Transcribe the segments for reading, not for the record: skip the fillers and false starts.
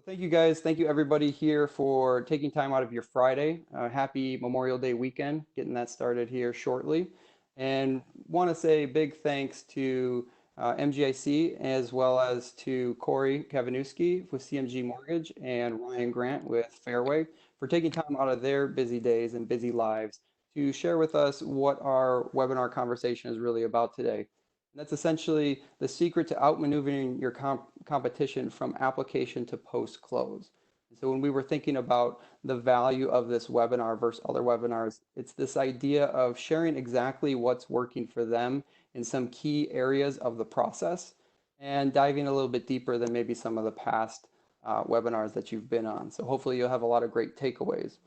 Thank you guys. Thank you everybody here for taking time out of your Friday. Happy Memorial Day weekend, getting that started here shortly. And want to say big thanks to MGIC as well as to Kory Kavanewsky with CMG Mortgage and Ryan Grant with Fairway for taking time out of their busy days and busy lives to share with us what our webinar conversation is really about today. And that's essentially the secret to outmaneuvering your competition from application to post close. And so when we were thinking about the value of this webinar versus other webinars, it's this idea of sharing exactly what's working for them in some key areas of the process and diving a little bit deeper than maybe some of the past webinars that you've been on. So hopefully you'll have a lot of great takeaways.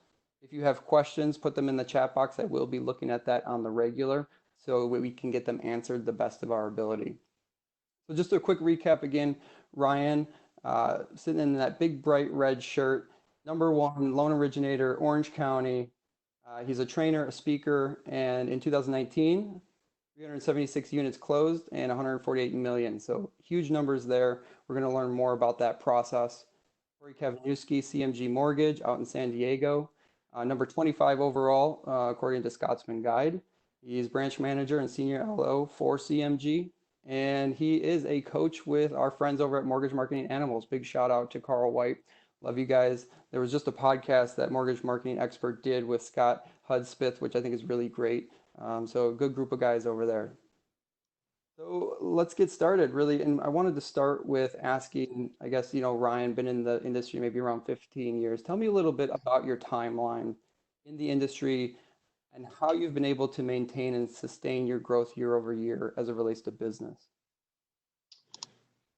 If you have questions, put them in the chat box. I will be looking at that on the regular so we can get them answered the best of our ability. So just a quick recap again, Ryan, sitting in that big bright red shirt, #1 loan originator, Orange County. He's a trainer, a speaker, and in 2019, 376 units closed and 148 million. So huge numbers there. We're going to learn more about that process. Kory Kavanewsky, CMG Mortgage out in San Diego. Number 25 overall, according to Scotsman Guide. He's branch manager and senior LO for CMG. And he is a coach with our friends over at Mortgage Marketing Animals. Big shout out to Carl White. Love you guys. There was just a podcast that Mortgage Marketing Expert did with Scott Hudspeth, which I think is really great. So a good group of guys over there. So let's get started, really. And I wanted to start with asking, I guess, Ryan, been in the industry maybe around 15 years. Tell me a little bit about your timeline in the industry and how you've been able to maintain and sustain your growth year over year as it relates to business.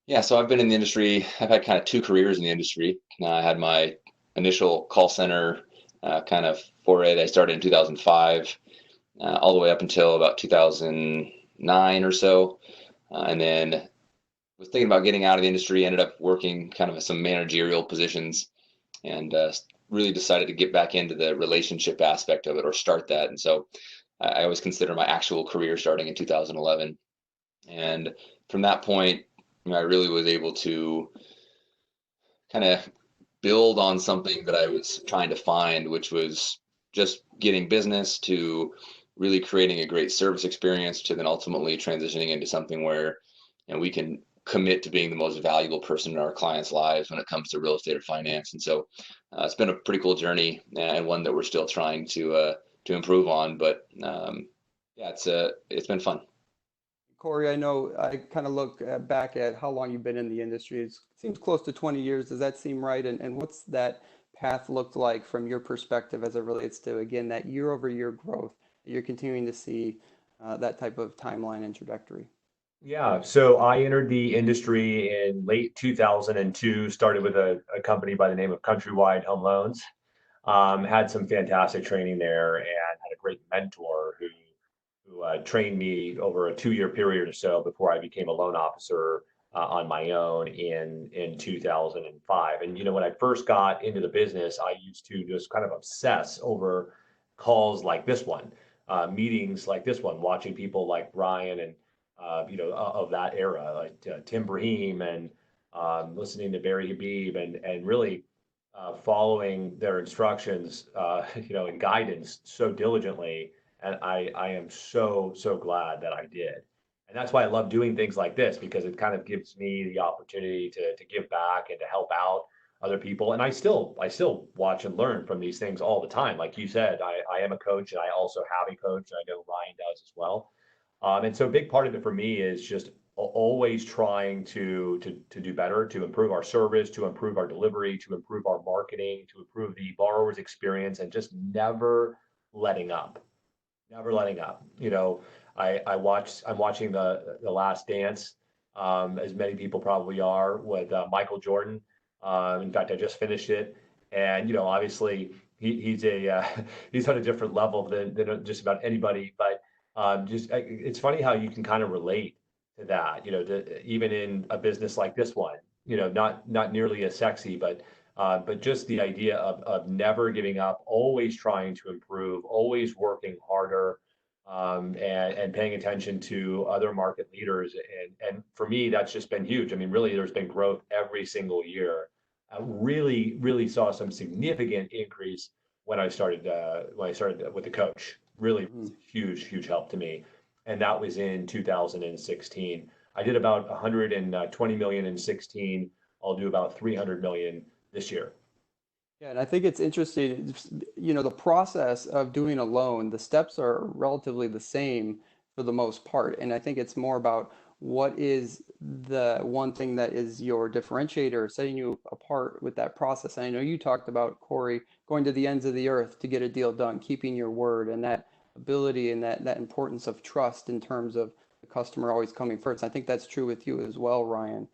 Yeah, so I've been in the industry. I've had kind of two careers in the industry. I had my initial call center kind of foray that I started in 2005, all the way up until about 2009 or so. And then was thinking about getting out of the industry, ended up working kind of some managerial positions, and really decided to get back into the relationship aspect of it or start that. And so I always consider my actual career starting in 2011. And from that point, I really was able to kind of build on something that I was trying to find, which was just getting business to really creating a great service experience to then ultimately transitioning into something where we can commit to being the most valuable person in our clients' lives when it comes to real estate or finance. And so it's been a pretty cool journey and one that we're still trying to improve on. But yeah, it's been fun. Kory, I know I kind of look back at how long you've been in the industry. It seems close to 20 years. Does that seem right? And what's that path looked like from your perspective as it relates to, again, that year over year growth that you're continuing to see that type of timeline and trajectory? Yeah, so I entered the industry in late 2002, started with a company by the name of Countrywide Home Loans. Had some fantastic training there and had a great mentor who trained me over a 2-year period or so before I became a loan officer on my own in 2005. And when I first got into the business, I used to just kind of obsess over calls like this one, meetings like this one, watching people like Brian and of that era, like Tim Brahim and listening to Barry Habib and really following their instructions, and guidance so diligently. And I am so glad that I did. And that's why I love doing things like this, because it kind of gives me the opportunity to give back and to help out other people. And I still watch and learn from these things all the time. Like you said, I am a coach and I also have a coach. I know Ryan does as well. And so a big part of it for me is just always trying to do better, to improve our service, to improve our delivery, to improve our marketing, to improve the borrower's experience, and just never letting up, never letting up. I'm watching the Last Dance, as many people probably are, with Michael Jordan. In fact, I just finished it, and obviously he's a he's on a different level than just about anybody, but it's funny how you can kind of relate to that, even in a business like this one, not nearly as sexy, but just the idea of never giving up, always trying to improve, always working harder, and paying attention to other market leaders. And for me, that's just been huge. I mean, really, there's been growth every single year really saw some significant increase when I started with the coach. Really was Mhm. a huge help to me, and that was in 2016. I did about 120 million in 16. I'll do about 300 million this year. Yeah, and I think it's interesting, the process of doing a loan, the steps are relatively the same for the most part. And I think it's more about what is the one thing that is your differentiator, setting you apart with that process. And I know you talked about, Kory, going to the ends of the earth to get a deal done, keeping your word, and that ability and that importance of trust in terms of the customer always coming first. I think that's true with you as well, Ryan.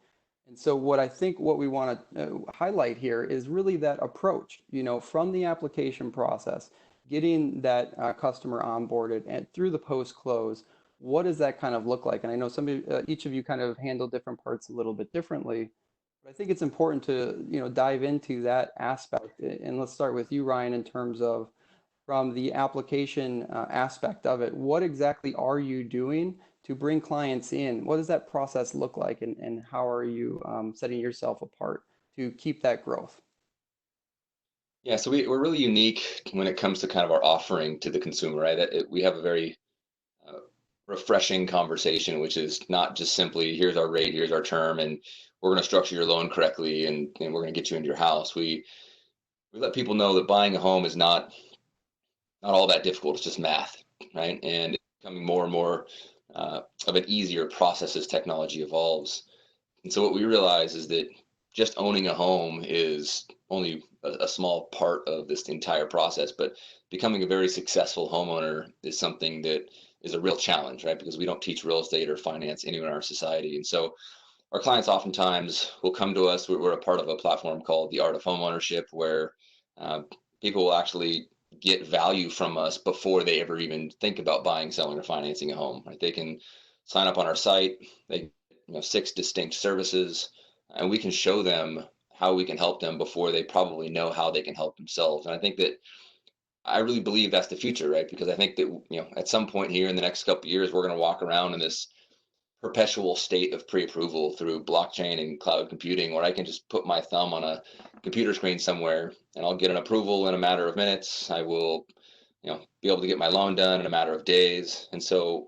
And so what we want to highlight here is really that approach, from the application process, getting that customer onboarded and through the post close, what does that kind of look like? And I know each of you kind of handle different parts a little bit differently, but I think it's important to, dive into that aspect. And let's start with you, Ryan, in terms of from the application aspect of it, what exactly are you doing to bring clients in? What does that process look like, and how are you setting yourself apart to keep that growth? Yeah, so we're really unique when it comes to kind of our offering to the consumer, right? We have a very uh, refreshing conversation, which is not just simply here's our rate, here's our term, and we're going to structure your loan correctly, and we're going to get you into your house. We let people know that buying a home is not all that difficult. It's just math, right? And it's becoming more and more of an easier process as technology evolves. And so what we realize is that just owning a home is only a small part of this entire process, but becoming a very successful homeowner is something that is a real challenge, right? Because we don't teach real estate or finance anywhere in our society. And so our clients oftentimes will come to us. We're a part of a platform called the Art of Homeownership, where uh, people will actually get value from us before they ever even think about buying, selling, or financing a home. Right? They can sign up on our site. They, 6 distinct services, and we can show them how we can help them before they probably know how they can help themselves. And I think that I really believe that's the future, right? Because I think that at some point here in the next couple of years, we're going to walk around in this perpetual state of pre-approval through blockchain and cloud computing, where I can just put my thumb on a computer screen somewhere and I'll get an approval in a matter of minutes. I will, be able to get my loan done in a matter of days. And so,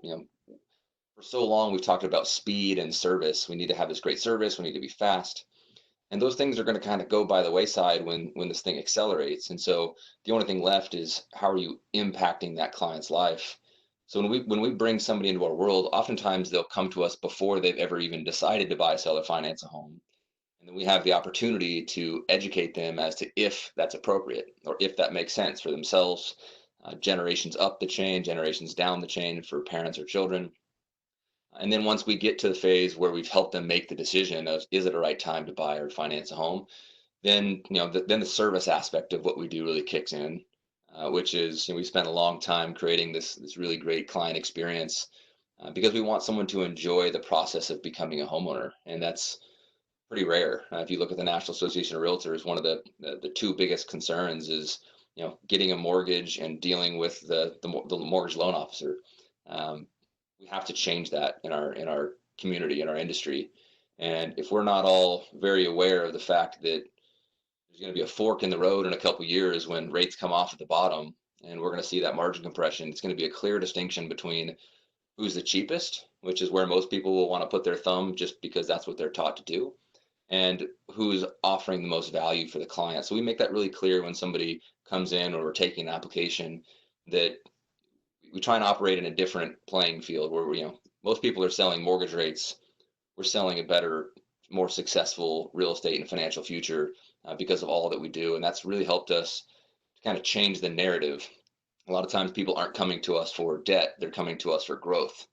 for so long we've talked about speed and service. We need to have this great service. We need to be fast. And those things are going to kind of go by the wayside when this thing accelerates. And so the only thing left is how are you impacting that client's life? So when we bring somebody into our world, oftentimes they'll come to us before they've ever even decided to buy, sell, or finance a home. And then we have the opportunity to educate them as to if that's appropriate or if that makes sense for themselves, generations up the chain, generations down the chain for parents or children. And then once we get to the phase where we've helped them make the decision of is it a right time to buy or finance a home, then then the service aspect of what we do really kicks in, which is we spent a long time creating this really great client experience because we want someone to enjoy the process of becoming a homeowner, and that's pretty rare. If you look at the National Association of Realtors, one of the two biggest concerns is getting a mortgage and dealing with the mortgage loan officer. Um, we have to change that in our community, in our industry. And if we're not all very aware of the fact that there's going to be a fork in the road in a couple of years when rates come off at the bottom and we're going to see that margin compression, it's going to be a clear distinction between who's the cheapest, which is where most people will want to put their thumb just because that's what they're taught to do, and who's offering the most value for the client. So we make that really clear when somebody comes in or we're taking an application, that we try and operate in a different playing field where most people are selling mortgage rates. We're selling a better, more successful real estate and financial future because of all that we do, and that's really helped us to kind of change the narrative. A lot of times people aren't coming to us for debt, they're coming to us for growth.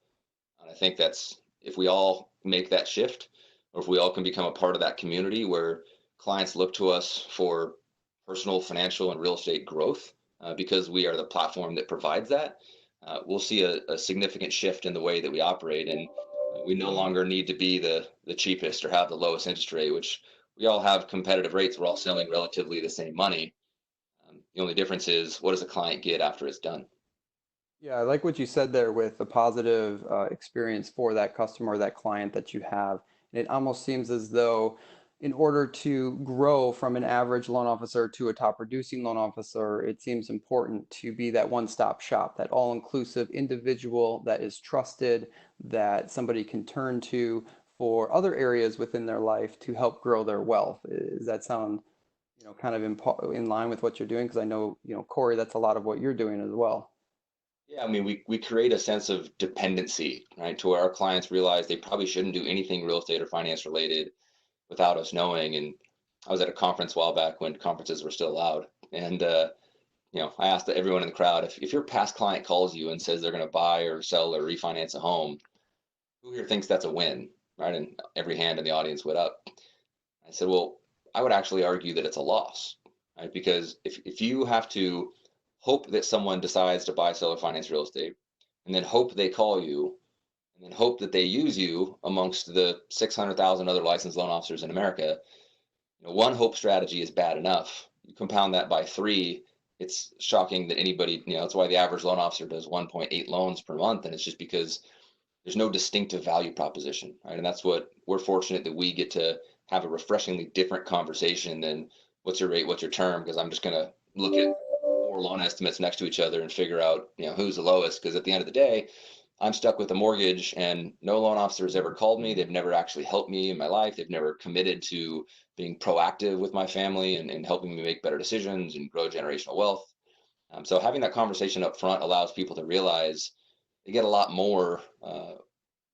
And I think that's, if we all make that shift, or if we all can become a part of that community where clients look to us for personal, financial, and real estate growth, because we are the platform that provides that, we'll see a significant shift in the way that we operate. And we no longer need to be the cheapest or have the lowest interest rate, which we all have competitive rates. We're all selling relatively the same money. The only difference is what does a client get after it's done? Yeah, I like what you said there with the positive experience for that customer, that client that you have. And it almost seems as though, in order to grow from an average loan officer to a top producing loan officer, it seems important to be that one-stop shop, that all-inclusive individual that is trusted, that somebody can turn to for other areas within their life to help grow their wealth. Does that sound, kind of in line with what you're doing? Because I know, Kory, that's a lot of what you're doing as well. Yeah, I mean, we create a sense of dependency, right, to where our clients realize they probably shouldn't do anything real estate or finance related without us knowing. And I was at a conference a while back when conferences were still allowed. And, I asked everyone in the crowd, if your past client calls you and says they're going to buy or sell or refinance a home, who here thinks that's a win, right? And every hand in the audience went up. I said, well, I would actually argue that it's a loss, right? Because if you have to hope that someone decides to buy, sell, or finance real estate, and then hope they call you, and then hope that they use you amongst the 600,000 other licensed loan officers in America, one hope strategy is bad enough. You compound that by three, it's shocking that anybody, that's why the average loan officer does 1.8 loans per month. And it's just because there's no distinctive value proposition, right? And that's what we're fortunate that we get to have a refreshingly different conversation than what's your rate, what's your term, because I'm just going to look at four loan estimates next to each other and figure out, who's the lowest. Because at the end of the day, I'm stuck with a mortgage and no loan officer has ever called me. They've never actually helped me in my life. They've never committed to being proactive with my family and helping me make better decisions and grow generational wealth. So having that conversation up front allows people to realize they get a lot more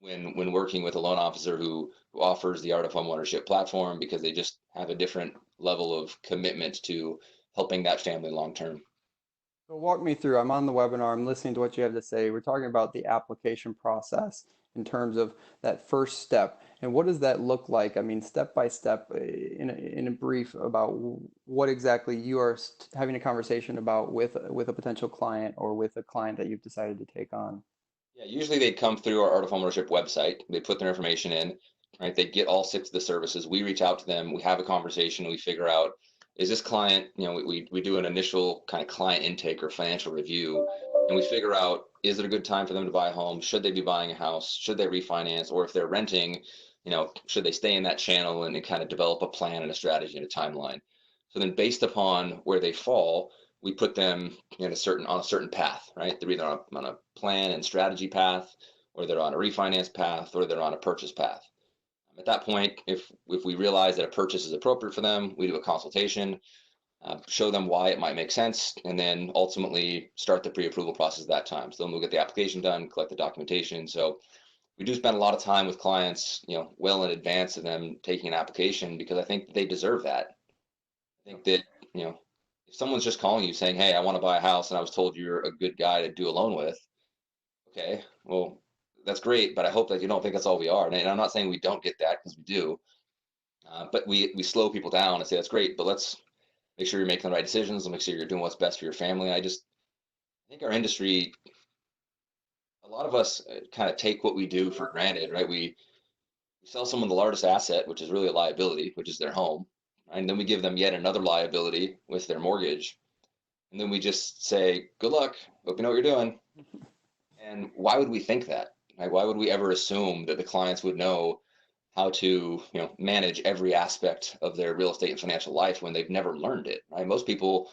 when working with a loan officer who offers the Art of Homeownership platform, because they just have a different level of commitment to helping that family long term. So walk me through. I'm on the webinar. I'm listening to what you have to say. We're talking about the application process in terms of that first step. And what does that look like? I mean, step by step, in a brief about what exactly you are having a conversation about with a potential client or with a client that you've decided to take on. Yeah, usually they'd come through our Art of Homeownership website. They put their information in, right? They get all six of the services. We reach out to them. We have a conversation. We figure out, is this client, we do an initial kind of client intake or financial review, and we figure out, is it a good time for them to buy a home? Should they be buying a house? Should they refinance? Or if they're renting, should they stay in that channel and kind of develop a plan and a strategy and a timeline? So then based upon where they fall, we put them on a certain path, right? They're either on a plan and strategy path, or they're on a refinance path, or they're on a purchase path. At that point, if we realize that a purchase is appropriate for them, we do a consultation, show them why it might make sense, and then ultimately start the pre-approval process at that time. So then we'll get the application done, collect the documentation. So we do spend a lot of time with clients, well in advance of them taking an application, because I think they deserve that. I think that, if someone's just calling you saying, hey, I want to buy a house and I was told you're a good guy to do a loan with, okay, well, that's great, but I hope that you don't think that's all we are. And I'm not saying we don't get that, because we do, but we slow people down and say, that's great, but let's make sure you're making the right decisions and make sure you're doing what's best for your family. I think our industry, a lot of us kind of take what we do for granted, right? We sell someone the largest asset, which is really a liability, which is their home. And then we give them yet another liability with their mortgage. And then we just say, good luck, hope you know what you're doing. And why would we think that? Right? Why would we ever assume that the clients would know how to, manage every aspect of their real estate and financial life when they've never learned it, right? Most people,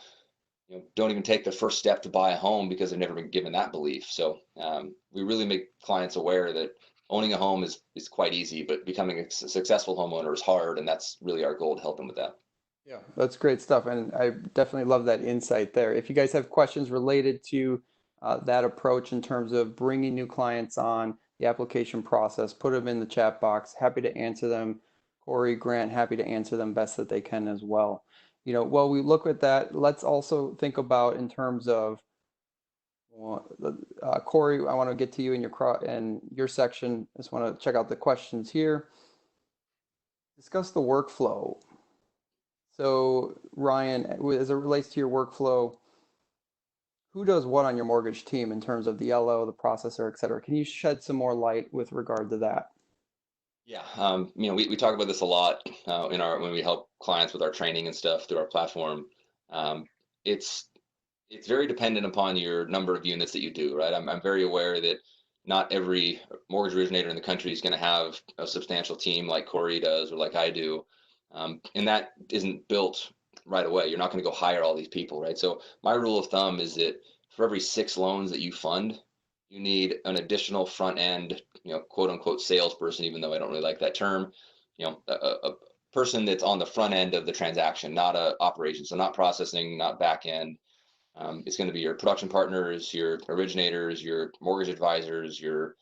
don't even take the first step to buy a home because they've never been given that belief. So we really make clients aware that owning a home is quite easy, but becoming a successful homeowner is hard. And that's really our goal, to help them with that. Yeah, that's great stuff. And I definitely love that insight there. If you guys have questions related to that approach in terms of bringing new clients on, the application process, put them in the chat box. Happy to answer them. Kory, Grant, happy to answer them best that they can as well. While we look at that, let's also think about in terms of Kory, I want to get to you in your section. Just want to check out the questions here. Discuss the workflow. So Ryan, as it relates to your workflow, who does what on your mortgage team in terms of the LO, the processor, et cetera? Can you shed some more light with regard to that? Yeah, we talk about this a lot when we help clients with our training and stuff through our platform. It's very dependent upon your number of units that you do, right? I'm very aware that not every mortgage originator in the country is going to have a substantial team like Kory does or like I do. And that isn't built right away. You're not going to go hire all these people, right? So my rule of thumb is that for every 6 loans that you fund, you need an additional front end, quote unquote salesperson, even though I don't really like that term, a person that's on the front end of the transaction, not a operation. So not processing, not back end. It's going to be your production partners, your originators, your mortgage advisors, your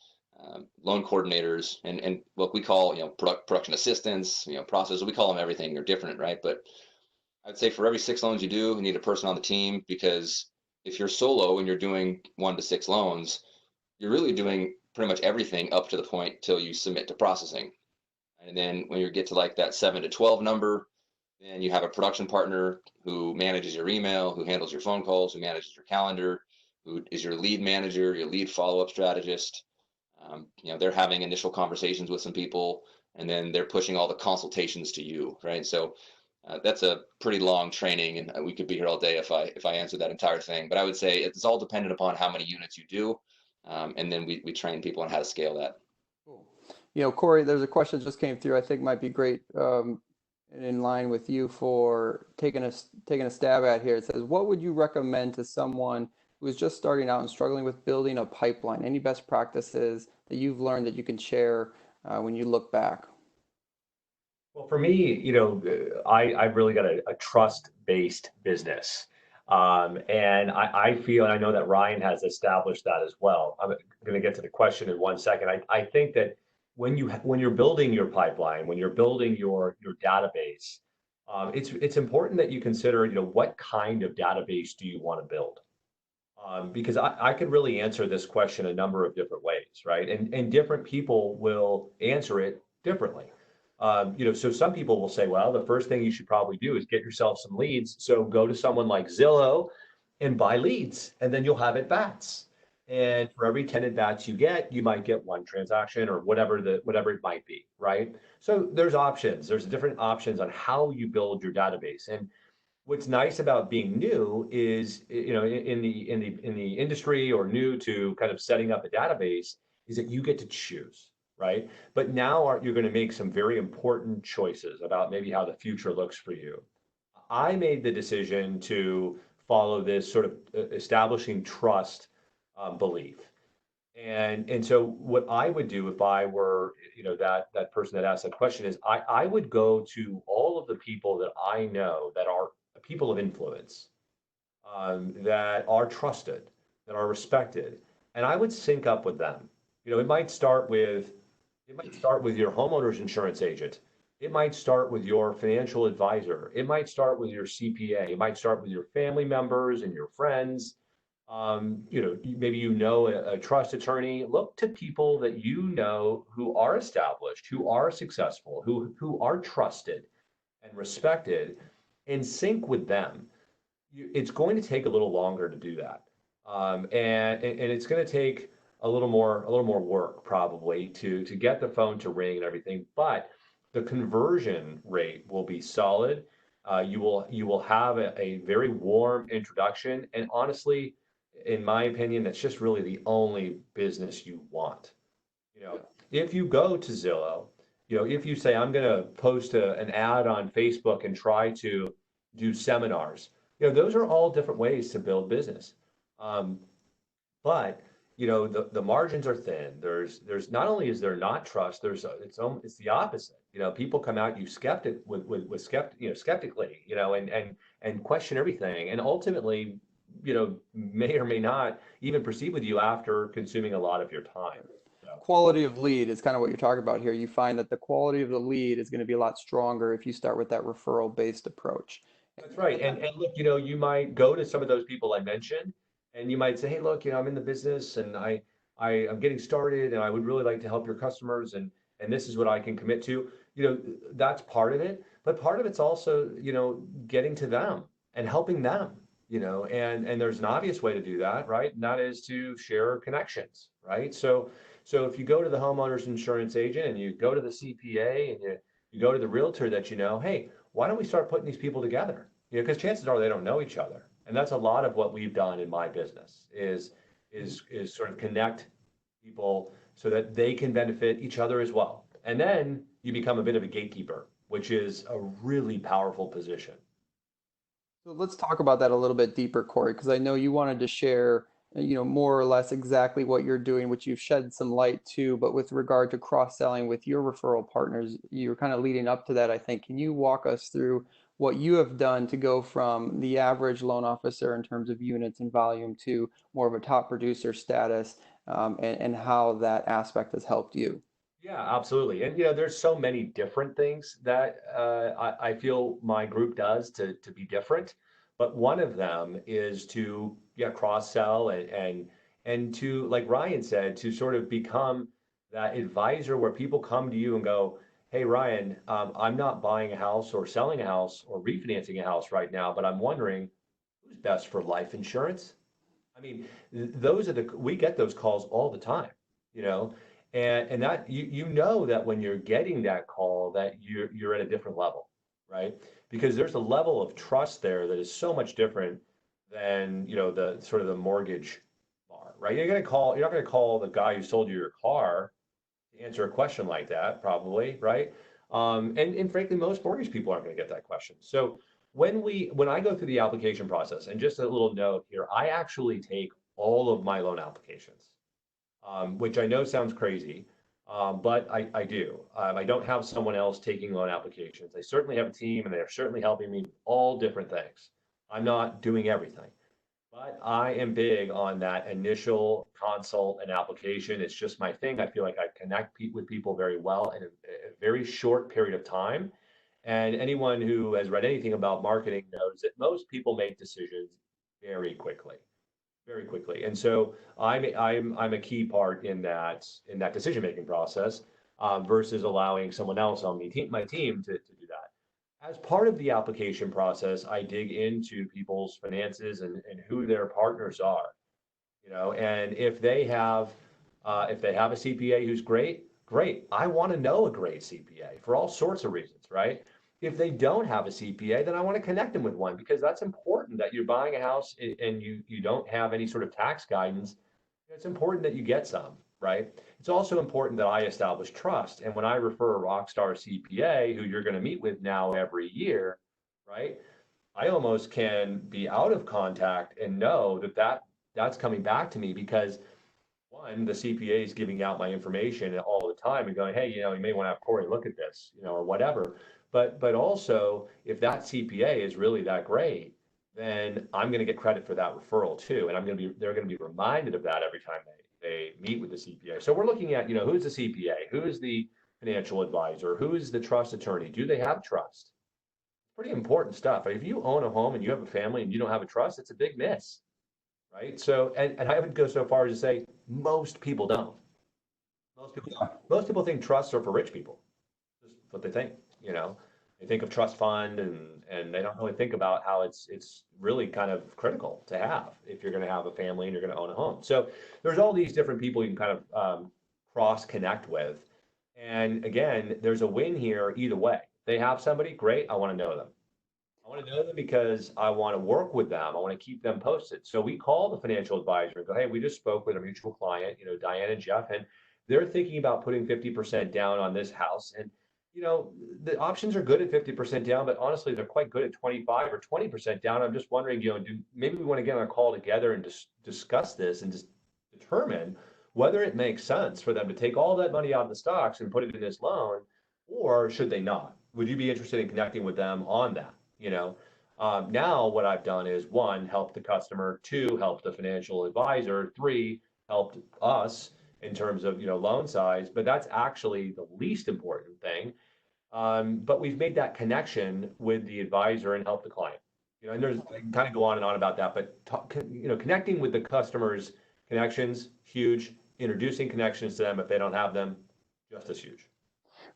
loan coordinators, and what we call production assistants, processors. We call them everything. They're different, right? But I'd say for every 6 loans you do, you need a person on the team, because if you're solo and you're doing 1 to 6 loans, you're really doing pretty much everything up to the point till you submit to processing. And then when you get to like that 7 to 12 number, then you have a production partner who manages your email, who handles your phone calls, who manages your calendar, who is your lead manager, your lead follow-up strategist. They're having initial conversations with some people, and then they're pushing all the consultations to you, right? So that's a pretty long training, and we could be here all day if I answered that entire thing. But I would say it's all dependent upon how many units you do, and then we train people on how to scale that. Cool. Kory, there's a question that just came through I think might be great, in line with you for taking a stab at here. It says, what would you recommend to someone who is just starting out and struggling with building a pipeline? Any best practices that you've learned that you can share when you look back? Well, for me, I've really got a trust-based business. And I feel, and I know that Ryan has established that as well. I'm going to get to the question in 1 second. I think that when you're building your pipeline, when you're building your database, it's important that you consider, what kind of database do you want to build? Because I could really answer this question a number of different ways, right? And different people will answer it differently. So some people will say, well, the first thing you should probably do is get yourself some leads. So go to someone like Zillow and buy leads, and then you'll have at-bats. And for every 10 at-bats you get, you might get 1 transaction or whatever it might be, right? So there's options. There's different options on how you build your database. And what's nice about being new is, in the industry, or new to kind of setting up a database, is that you get to choose, right? But now you're going to make some very important choices about maybe how the future looks for you. I made the decision to follow this sort of establishing trust belief. And so what I would do if I were, that person that asked that question, is I would go to all of the people that I know that are people of influence, that are trusted, that are respected, and I would sync up with them. It might start with your homeowner's insurance agent. It might start with your financial advisor. It might start with your CPA. It might start with your family members and your friends. Maybe a trust attorney. Look to people that who are established, who are successful, who are trusted and respected, and sync with them. It's going to take a little longer to do that, and it's going to take a little more work probably to get the phone to ring and everything. But the conversion rate will be solid. You will have a very warm introduction, and honestly, in my opinion, that's just really the only business you want. If you go to Zillow, if you say, I'm going to post an ad on Facebook and try to do seminars, those are all different ways to build business. But the margins are thin. There's not only is there not trust, it's the opposite. People come at you skeptically, and question everything, and ultimately, may or may not even proceed with you after consuming a lot of your time. Quality of lead is kind of what you're talking about here. You find that the quality of the lead is going to be a lot stronger if you start with that referral-based approach. That's right. And look, you might go to some of those people I mentioned, and you might say, hey, look, I'm in the business, and I'm getting started, and I would really like to help your customers, and this is what I can commit to. That's part of it, but part of it's also, getting to them and helping them, and there's an obvious way to do that, right? And that is to share connections, right? So if you go to the homeowner's insurance agent, and you go to the CPA, and you go to the realtor that hey, why don't we start putting these people together? Because chances are they don't know each other. And that's a lot of what we've done in my business is sort of connect people so that they can benefit each other as well. And then you become a bit of a gatekeeper, which is a really powerful position. So let's talk about that a little bit deeper, Kory, because I know you wanted to share, more or less exactly what you're doing, which you've shed some light to, but with regard to cross-selling with your referral partners, you're kind of leading up to that, I think. Can you walk us through what you have done to go from the average loan officer in terms of units and volume to more of a top producer status, and how that aspect has helped you? Yeah, absolutely. And there's so many different things that I feel my group does to be different. But one of them is to cross sell and to, like Ryan said, to sort of become that advisor where people come to you and go, "Hey Ryan, I'm not buying a house or selling a house or refinancing a house right now, but I'm wondering who's best for life insurance." I mean, those are we get those calls all the time, you know, and that you know that when you're getting that call that you're at a different level, right? Because there's a level of trust there that is so much different than, the sort of the mortgage bar, right? You're not gonna call the guy who sold you your car to answer a question like that, probably, right? And frankly, most mortgage people aren't going to get that question. So when I go through the application process, and just a little note here, I actually take all of my loan applications, which I know sounds crazy, but I do. I don't have someone else taking loan applications. I certainly have a team, and they're certainly helping me with all different things. I'm not doing everything. But I am big on that initial consult and application. It's just my thing. I feel like I connect with people very well in a very short period of time. And anyone who has read anything about marketing knows that most people make decisions very quickly, very quickly. And so I'm a key part in that decision making process, versus allowing someone else on my team to do that. As part of the application process, I dig into people's finances and who their partners are, and if they have a CPA who's great, great. I want to know a great CPA for all sorts of reasons, right? If they don't have a CPA, then I want to connect them with one, because that's important that you're buying a house and you don't have any sort of tax guidance. It's important that you get some, right? It's also important that I establish trust. And when I refer a rock star CPA who you're going to meet with now every year, right? I almost can be out of contact and know that's coming back to me, because one, the CPA is giving out my information all the time and going, "Hey, you may want to have Kory look at this, or whatever." But also, if that CPA is really that great, then I'm going to get credit for that referral too, and they're going to be reminded of that every time they meet with the CPA. So we're looking at, who's the CPA, who is the financial advisor, who is the trust attorney, do they have trust? Pretty important stuff. If you own a home and you have a family and you don't have a trust, it's a big miss, right? So, and I would go so far as to say most people don't. Most people think trusts are for rich people. That's what they think, you know. They think of trust fund, and they don't really think about how it's really kind of critical to have if you're going to have a family and you're going to own a home. So there's all these different people you can kind of cross connect with. And again, there's a win here either way. They have somebody, great. I want to know them. I want to know them because I want to work with them. I want to keep them posted. So we call the financial advisor and go, "Hey, we just spoke with a mutual client, Diane and Jeff, and they're thinking about putting 50% down on this house. And, the options are good at 50% down, but honestly, they're quite good at 25 or 20% down. I'm just wondering, maybe we want to get on a call together and just discuss this and just determine whether it makes sense for them to take all that money out of the stocks and put it in this loan, or should they not? Would you be interested in connecting with them on that?" Now what I've done is, one, help the customer, two, help the financial advisor, three, helped us in terms of, loan size, but that's actually the least important thing. But we've made that connection with the advisor and help the client. And there's, I can kind of go on and on about that, but connecting with the customer's connections, huge. Introducing connections to them if they don't have them, just as huge.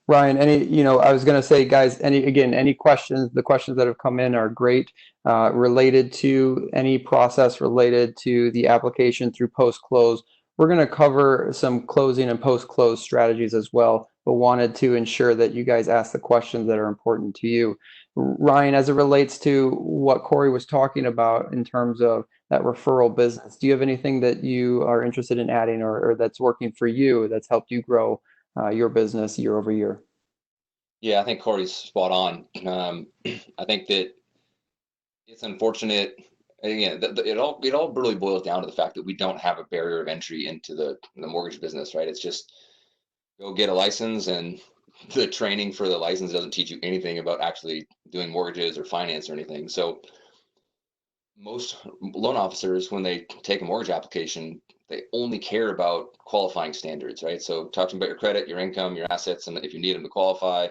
Ryan, I was going to say, guys, any questions, the questions that have come in are great, related to any process related to the application through post-close. We're going to cover some closing and post-close strategies as well, but wanted to ensure that you guys ask the questions that are important to you. Ryan, as it relates to what Kory was talking about in terms of that referral business, do you have anything that you are interested in adding, or that's working for you, that's helped you grow your business year over year? Yeah, I think Corey's spot on. I think that it's unfortunate. Again, it all really boils down to the fact that we don't have a barrier of entry into the mortgage business, right? It's just go get a license, and the training for the license doesn't teach you anything about actually doing mortgages or finance or anything. So most loan officers, when they take a mortgage application, they only care about qualifying standards, right? So talk to them about your credit, your income, your assets, and if you need them to qualify,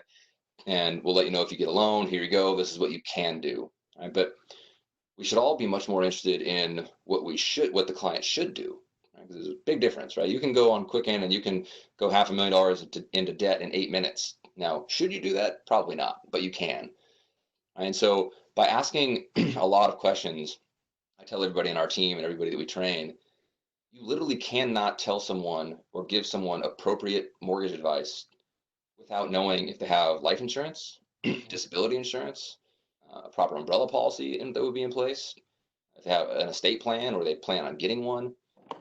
and we'll let you know if you get a loan. Here you go. This is what you can do. Right? But we should all be much more interested in what the client should do. Right? Because there's a big difference, right? You can go on Quicken and you can go $500,000 into debt in 8 minutes. Now, should you do that? Probably not, but you can. Right? And so by asking a lot of questions, I tell everybody in our team and everybody that we train, you literally cannot tell someone or give someone appropriate mortgage advice without knowing if they have life insurance, disability insurance, a proper umbrella policy that would be in place, if they have an estate plan or they plan on getting one.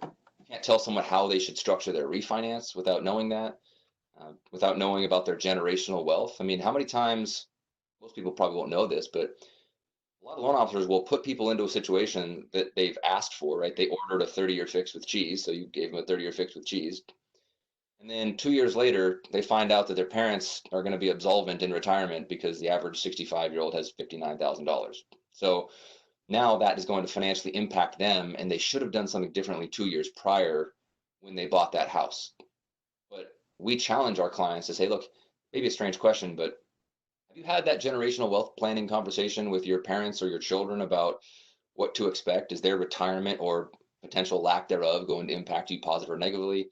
You can't tell someone how they should structure their refinance without knowing that, without knowing about their generational wealth. I mean, how many times, most people probably won't know this, but a lot of loan officers will put people into a situation that they've asked for, right? They ordered a 30-year fix with cheese, so you gave them a 30-year fix with cheese. And then 2 years later, they find out that their parents are going to be absolvent in retirement because the average 65-year-old has $59,000. So now that is going to financially impact them, and they should have done something differently 2 years prior when they bought that house. But we challenge our clients to say, look, maybe a strange question, but have you had that generational wealth planning conversation with your parents or your children about what to expect? Is their retirement or potential lack thereof going to impact you positive or negatively?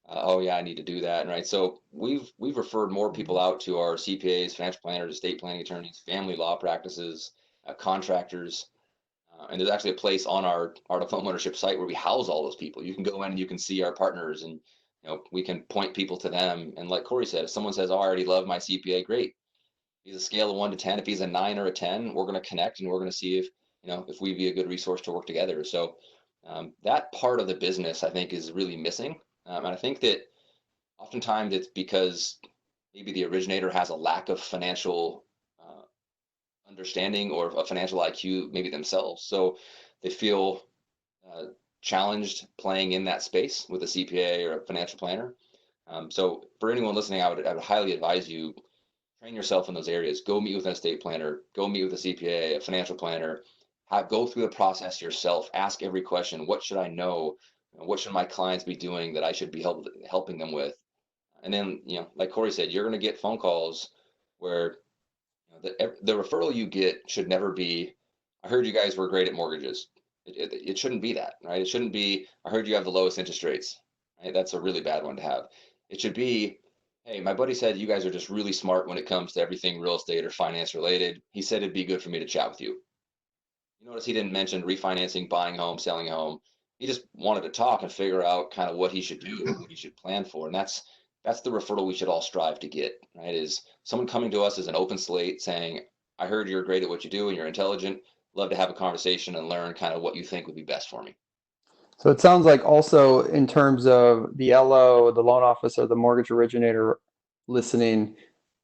Oh yeah, I need to do that, right? So we've referred more people out to our CPAs, financial planners, estate planning attorneys, family law practices, contractors, and there's actually a place on our Art of Homeownership site where we house all those people. You can go in and you can see our partners, and we can point people to them. And like Kory said, if someone says, "Oh, I already love my CPA," great. He's a scale of 1 to 10. If he's a 9 or a 10, we're going to connect and we're going to see if we'd be a good resource to work together. So that part of the business, I think, is really missing. And I think that oftentimes it's because maybe the originator has a lack of financial understanding or a financial IQ, maybe themselves. So they feel uh, challenged playing in that space with a CPA or a financial planner. So for anyone listening, I would highly advise you train yourself in those areas. Go meet with an estate planner. Go meet with a CPA, a financial planner. Go through the process yourself. Ask every question. What should I know? What should my clients be doing that I should be helping them with? And then, like Kory said, you're going to get phone calls where the referral you get should never be, I heard you guys were great at mortgages. It shouldn't be that, right? It shouldn't be, I heard you have the lowest interest rates, right? That's a really bad one to have. It should be, hey, my buddy said you guys are just really smart when it comes to everything real estate or finance related. He said it'd be good for me to chat with you. You notice he didn't mention refinancing, buying home, selling home. He just wanted to talk and figure out kind of what he should do, what he should plan for. And that's the referral we should all strive to get, right? Is someone coming to us as an open slate saying, I heard you're great at what you do and you're intelligent. Love to have a conversation and learn kind of what you think would be best for me. So it sounds like also in terms of the LO, the loan officer, the mortgage originator listening,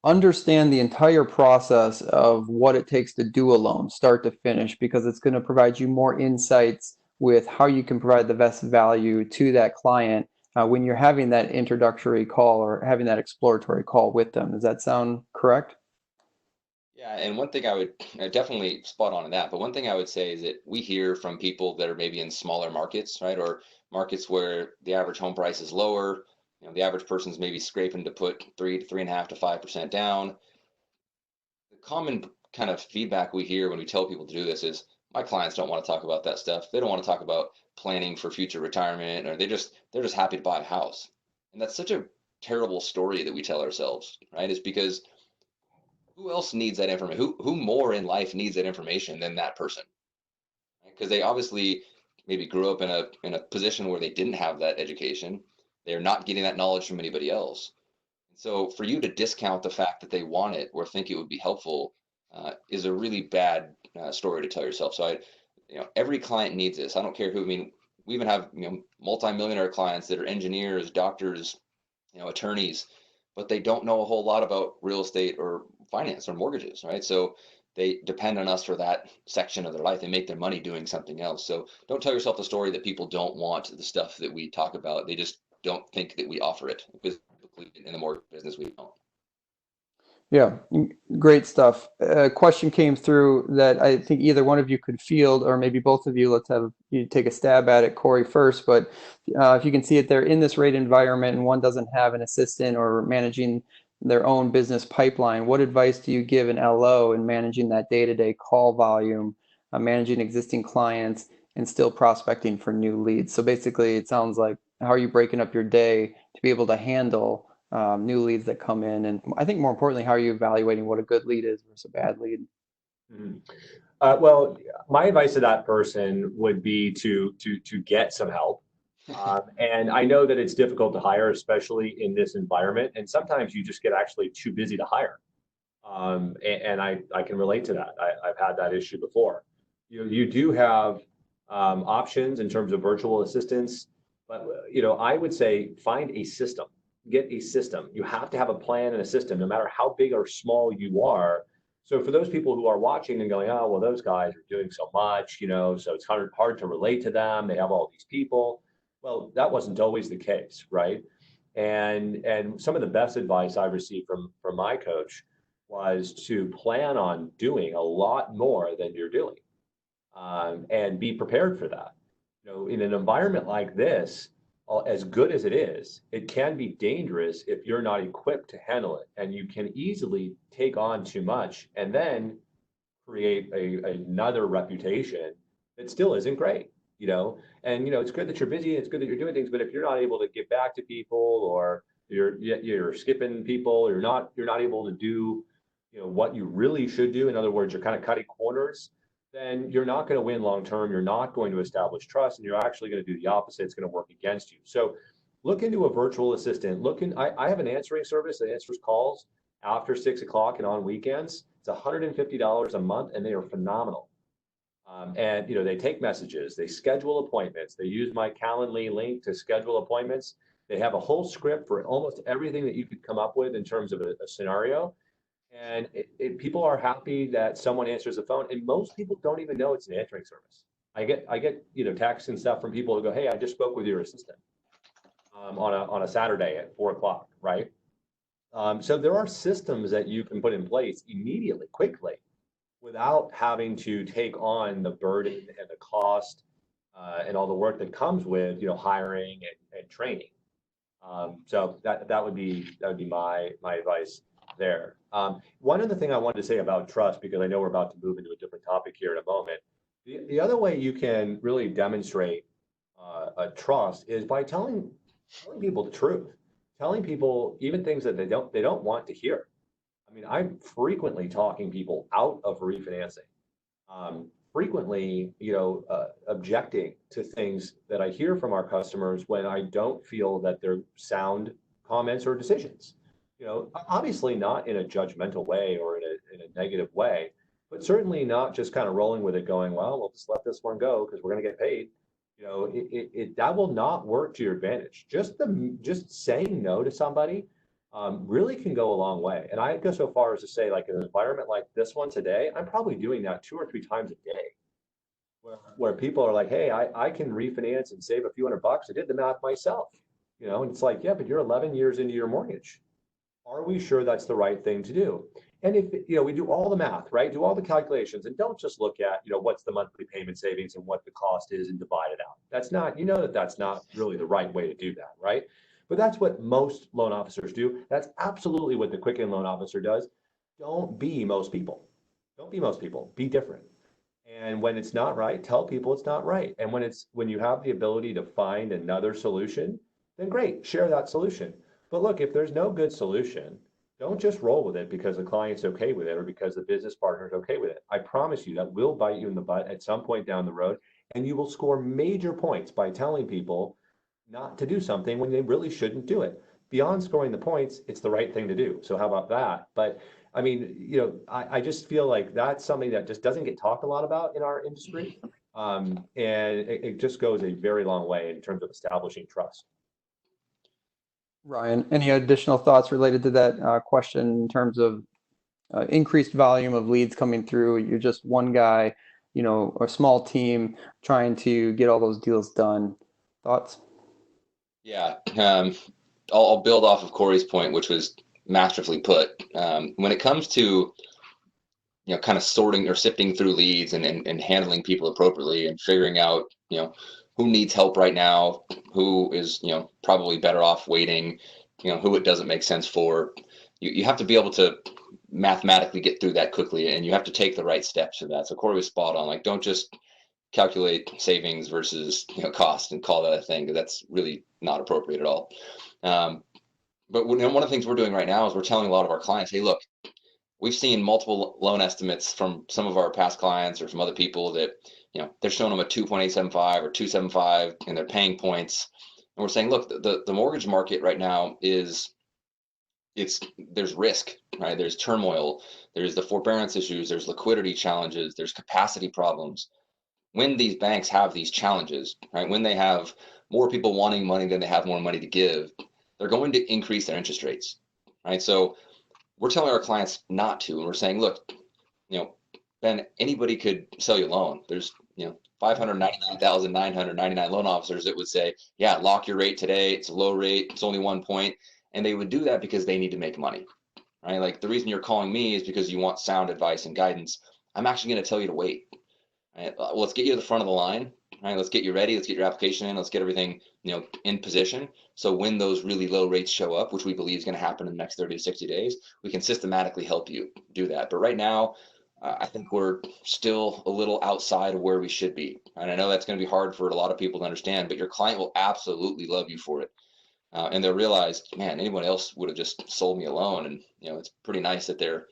understand the entire process of what it takes to do a loan, start to finish, because it's going to provide you more insights with how you can provide the best value to that client when you're having that introductory call or having that exploratory call with them. Does that sound correct? Yeah, and one thing I would definitely spot on in that, but one thing I would say is that we hear from people that are maybe in smaller markets, right, or markets where the average home price is lower. The average person's maybe scraping to put 3.5 to 5% down. The common kind of feedback we hear when we tell people to do this is my clients don't want to talk about that stuff. They don't want to talk about planning for future retirement, or they're just happy to buy a house. And that's such a terrible story that we tell ourselves, right? Is because who else needs that information? Who more in life needs that information than that person? Because they obviously maybe grew up in a position where they didn't have that education. They're not getting that knowledge from anybody else. So for you to discount the fact that they want it or think it would be helpful is a really bad story to tell yourself. So every client needs this. I don't care who. I mean, we even have multimillionaire clients that are engineers, doctors, attorneys. but they don't know a whole lot about real estate or finance or mortgages, right? So they depend on us for that section of their life. They make their money doing something else. So don't tell yourself the story that people don't want the stuff that we talk about. They just don't think that we offer it, because in the mortgage business we don't. Yeah, great stuff. A question came through that I think either one of you could field, or maybe both of you. Let's have you take a stab at it, Kory, first. But if you can see it, they're in this rate environment and one doesn't have an assistant or managing their own business pipeline. What advice do you give an LO in managing that day-to-day call volume, managing existing clients, and still prospecting for new leads? So basically, it sounds like, how are you breaking up your day to be able to handle new leads that come in? And I think more importantly, how are you evaluating what a good lead is versus a bad lead? Mhm. Well, my advice to that person would be to get some help. And I know that it's difficult to hire, especially in this environment. And sometimes you just get actually too busy to hire. And I can relate to that. I've had that issue before. You do have options in terms of virtual assistants, but I would say find a system. Get a system. You have to have a plan and a system, no matter how big or small you are. So for those people who are watching and going, oh, well, those guys are doing so much, so it's hard to relate to them. They have all these people. Well, that wasn't always the case, right? And some of the best advice I received from my coach was to plan on doing a lot more than you're doing, and be prepared for that. In an environment like this, as good as it is, it can be dangerous if you're not equipped to handle it, and you can easily take on too much and then create another reputation that still isn't great. And it's good that you're busy, it's good that you're doing things, but if you're not able to get back to people, or you're skipping people, you're not able to do what you really should do, in other words, you're kind of cutting corners, then you're not going to win long term. You're not going to establish trust, and you're actually going to do the opposite. It's going to work against you. So look into a virtual assistant. I have an answering service that answers calls after 6 o'clock and on weekends. It's $150 a month, and they are phenomenal. And they take messages, they schedule appointments, they use my Calendly link to schedule appointments. They have a whole script for almost everything that you could come up with in terms of a scenario. And people are happy that someone answers the phone, and most people don't even know it's an answering service. I get texts and stuff from people who go, "Hey, I just spoke with your assistant on a Saturday at 4 o'clock," right? So there are systems that you can put in place immediately, quickly, without having to take on the burden and the cost, and all the work that comes with hiring and training. So that would be my advice there. One other thing I wanted to say about trust, because I know we're about to move into a different topic here in a moment. The other way you can really demonstrate a trust is by telling people the truth, telling people even things that they don't want to hear. I mean, I'm frequently talking people out of refinancing. Frequently, objecting to things that I hear from our customers when I don't feel that they're sound comments or decisions. Obviously not in a judgmental way or in a negative way, but certainly not just kind of rolling with it, going, well, we'll just let this one go because we're going to get paid. That will not work to your advantage. Just saying no to somebody really can go a long way. And I go so far as to say, like, in an environment like this one today, I'm probably doing that 2 or 3 times a day, where people are like, hey, I can refinance and save a few $100. I did the math myself, and it's like, yeah, but you're 11 years into your mortgage. Are we sure that's the right thing to do? And if we do all the math, right, do all the calculations, and don't just look at what's the monthly payment savings and what the cost is and divide it out. That's not, that's not really the right way to do that, right? But that's what most loan officers do. That's absolutely what the Quicken loan officer does. Don't be most people. Don't be most people. Be different. And when it's not right, tell people it's not right. And when you have the ability to find another solution, then great, share that solution. But look, if there's no good solution, don't just roll with it because the client's okay with it or because the business partner is okay with it. I promise you that will bite you in the butt at some point down the road, and you will score major points by telling people not to do something when they really shouldn't do it. Beyond scoring the points, it's the right thing to do. So how about that? But I mean, I just feel like that's something that just doesn't get talked a lot about in our industry. And it just goes a very long way in terms of establishing trust. Ryan, any additional thoughts related to that question in terms of increased volume of leads coming through? You're just one guy, a small team trying to get all those deals done. Thoughts? Yeah, I'll build off of Corey's point, which was masterfully put. When it comes to kind of sorting or sifting through leads and handling people appropriately and figuring out who needs help right now, who is probably better off waiting, who it doesn't make sense for. You have to be able to mathematically get through that quickly, and you have to take the right steps for that. So Corey was spot on. Like, don't just calculate savings versus cost and call that a thing, because that's really not appropriate at all. But one of the things we're doing right now is we're telling a lot of our clients, hey, look, we've seen multiple loan estimates from some of our past clients or from other people that they're showing them a 2.875 or 275 and they're paying points, and we're saying, look, the mortgage market right now there's risk, right? There's turmoil, there's the forbearance issues, there's liquidity challenges, there's capacity problems. When these banks have these challenges, right, when they have more people wanting money than they have more money to give, they're going to increase their interest rates, right? So we're telling our clients not to, and we're saying, look, Ben, anybody could sell you a loan. There's 599,999 loan officers that would say, yeah, lock your rate today. It's a low rate. It's only 1 point. And they would do that because they need to make money, right? Like, the reason you're calling me is because you want sound advice and guidance. I'm actually going to tell you to wait. Right? Well, let's get you to the front of the line. Right? Let's get you ready. Let's get your application in. Let's get everything, in position. So when those really low rates show up, which we believe is going to happen in the next 30 to 60 days, we can systematically help you do that. But right now, I think we're still a little outside of where we should be. And I know that's going to be hard for a lot of people to understand, but your client will absolutely love you for it. And they'll realize, man, anyone else would have just sold me a loan. And, it's pretty nice that they're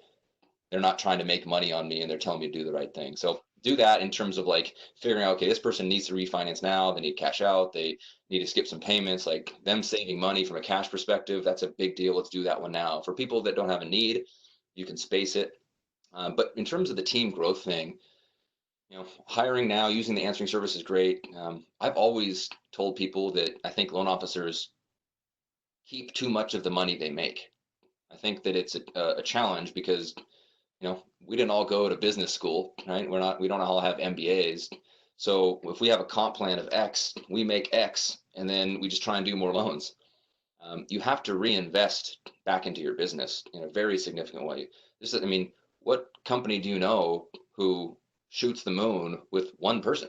not trying to make money on me and they're telling me to do the right thing. So do that in terms of like figuring out, okay, this person needs to refinance now. They need cash out. They need to skip some payments, like them saving money from a cash perspective. That's a big deal. Let's do that one now. For people that don't have a need, you can space it. But in terms of the team growth thing, hiring now using the answering service is great. I've always told people that I think loan officers keep too much of the money they make. I think that it's a challenge because we didn't all go to business school, right? We don't all have MBAs. So if we have a comp plan of X, we make X, and then we just try and do more loans. You have to reinvest back into your business in a very significant way. What company do you know who shoots the moon with one person?